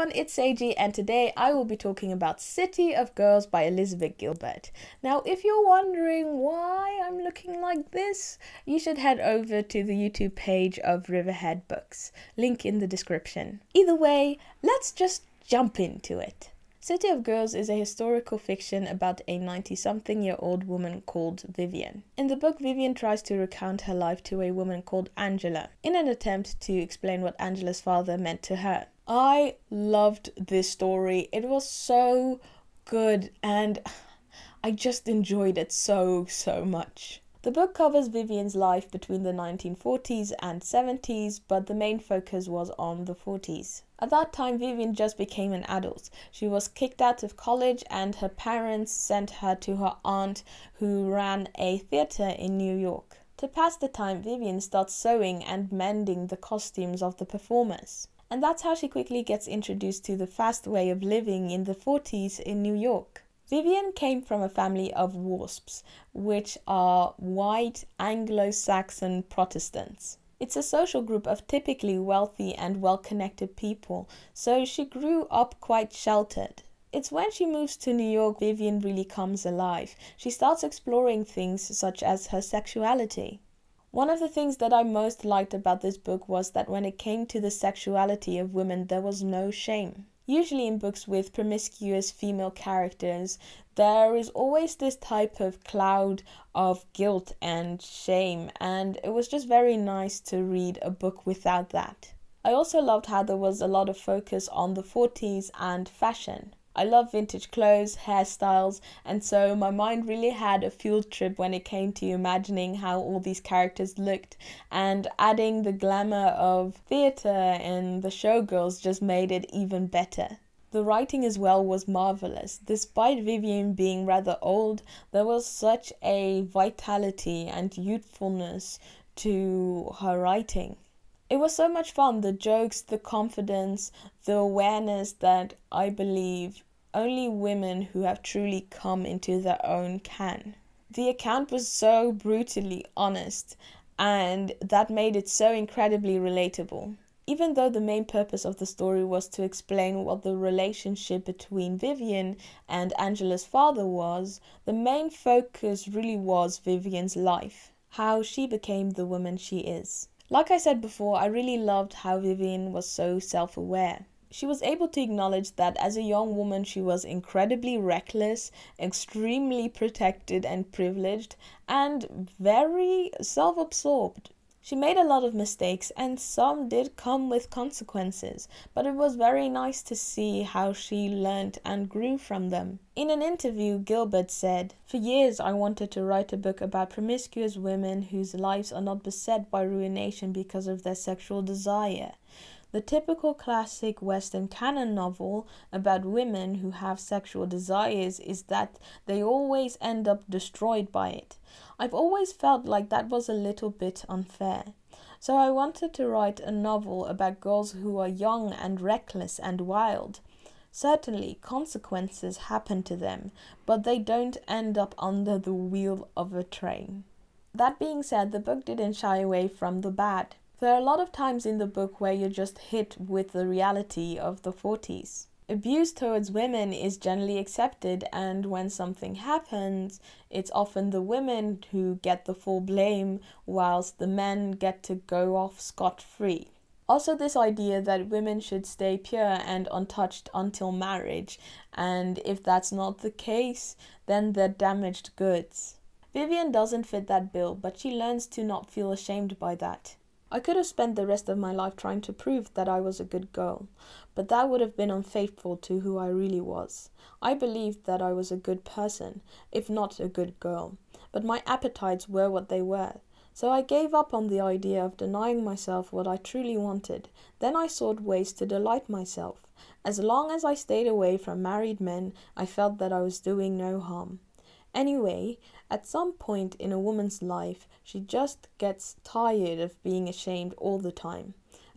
everyone, it's Seiji, and today I will be talking about City of Girls by Elizabeth Gilbert. Now, if you're wondering why I'm looking like this, you should head over to the YouTube page of Riverhead Books, link in the description. Either way, let's just jump into it. City of Girls is a historical fiction about a 90-something-year-old woman called Vivian. In the book, Vivian tries to recount her life to a woman called Angela, in an attempt to explain what Angela's father meant to her. I loved this story. It was so good and I just enjoyed it so much. The book covers Vivian's life between the 1940s and 70s, but the main focus was on the 40s. At that time, Vivian just became an adult. She was kicked out of college and her parents sent her to her aunt who ran a theatre in New York. To pass the time, Vivian starts sewing and mending the costumes of the performers. And that's how she quickly gets introduced to the fast way of living in the 40s in New York. Vivian came from a family of WASPs, which are white Anglo-Saxon Protestants. It's a social group of typically wealthy and well-connected people, so she grew up quite sheltered. It's when she moves to New York, Vivian really comes alive. She starts exploring things such as her sexuality. One of the things that I most liked about this book was that when it came to the sexuality of women, there was no shame. Usually in books with promiscuous female characters, there is always this type of cloud of guilt and shame, and it was just very nice to read a book without that. I also loved how there was a lot of focus on the 40s and fashion. I love vintage clothes, hairstyles, and so my mind really had a field trip when it came to imagining how all these characters looked, and adding the glamour of theatre and the showgirls just made it even better. The writing as well was marvelous. Despite Vivian being rather old, there was such a vitality and youthfulness to her writing. It was so much fun, the jokes, the confidence, the awareness that I believe only women who have truly come into their own can. The account was so brutally honest, and that made it so incredibly relatable. Even though the main purpose of the story was to explain what the relationship between Vivian and Angela's father was, the main focus really was Vivian's life, how she became the woman she is. Like I said before, I really loved how Vivian was so self-aware. She was able to acknowledge that as a young woman she was incredibly reckless, extremely protected and privileged, and very self-absorbed. She made a lot of mistakes and some did come with consequences, but it was very nice to see how she learned and grew from them. In an interview, Gilbert said, "For years I wanted to write a book about promiscuous women whose lives are not beset by ruination because of their sexual desire. The typical classic Western canon novel about women who have sexual desires is that they always end up destroyed by it. I've always felt like that was a little bit unfair. So I wanted to write a novel about girls who are young and reckless and wild. Certainly, consequences happen to them, but they don't end up under the wheel of a train." That being said, the book didn't shy away from the bad. There are a lot of times in the book where you're just hit with the reality of the 40s. Abuse towards women is generally accepted, and when something happens, it's often the women who get the full blame, whilst the men get to go off scot-free. Also, this idea that women should stay pure and untouched until marriage, and if that's not the case, then they're damaged goods. Vivian doesn't fit that bill, but she learns to not feel ashamed by that. I could have spent the rest of my life trying to prove that I was a good girl, but that would have been unfaithful to who I really was. I believed that I was a good person, if not a good girl, but my appetites were what they were. So I gave up on the idea of denying myself what I truly wanted. Then I sought ways to delight myself. As long as I stayed away from married men, I felt that I was doing no harm. Anyway, at some point in a woman's life, she just gets tired of being ashamed all the time.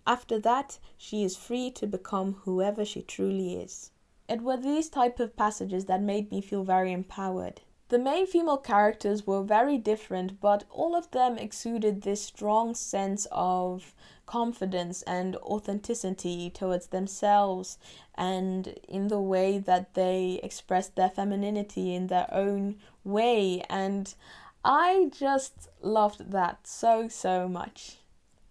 After that, she is free to become whoever she truly is. It were these type of passages that made me feel very empowered. The main female characters were very different, but all of them exuded this strong sense of confidence and authenticity towards themselves and in the way that they expressed their femininity in their own way. And I just loved that so much.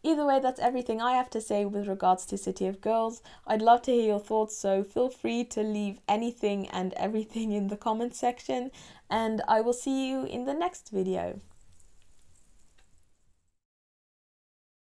Either way, that's everything I have to say with regards to City of Girls. I'd love to hear your thoughts, so feel free to leave anything and everything in the comment section, and I will see you in the next video.